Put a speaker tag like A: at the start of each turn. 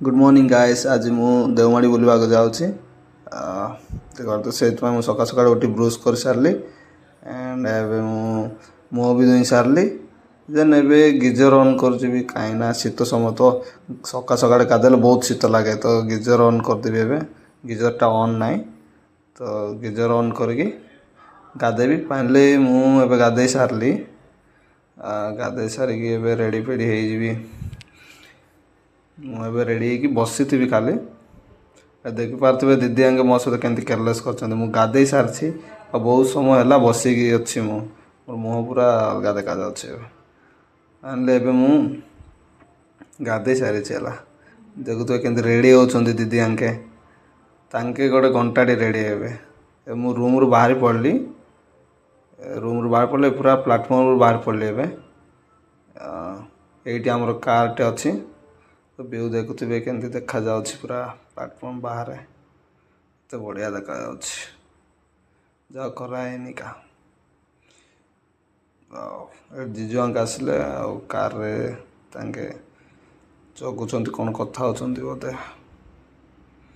A: Good morning guys. आज मु देवमाड़ी बुलवाक जाऊँगी। तो से सका सका उठी ब्रुश कर सारे एंड एवं मुँह भी धोई सारे देन ए गिजर ऑन कर कहीं शीत समय तो सका सका गाधेले बहुत शीत लगे तो गिजर ऑन करदेवी। एवं गिजरटा ऑन ना तो गिजर ऑन करके गाधेबी फाइनली मुझे गाधे सारे गाधे सारिकी रेडी फेडी मुझे रेडी होगी बसी थी खाली देखिपे दीदी आगे मो सहित केमती केयरलेस कर गाधे सारी और बहुत समय है बसिकी अच्छी मोर मुँह पूरा अलग देखा मु गाधे सारी देखुए केमती रेडी होती दीदी आंके तांके गोटे घंटाटे रेडी हे मु रूम रू बाहरी पड़ली। रूम रू बाहर पड़े पूरा प्लाटफर्म रू बाहर पड़ली। ये आमर कारटे अच्छी तो व्यू देखुवे केमती देखा जाउछि पूरा प्लाटफर्म बाहर तो बढ़िया देखा जा कराएनि का जीजु अंक आसिले कार रे तांके जगुचंती कौन कथा होचंती बोधे।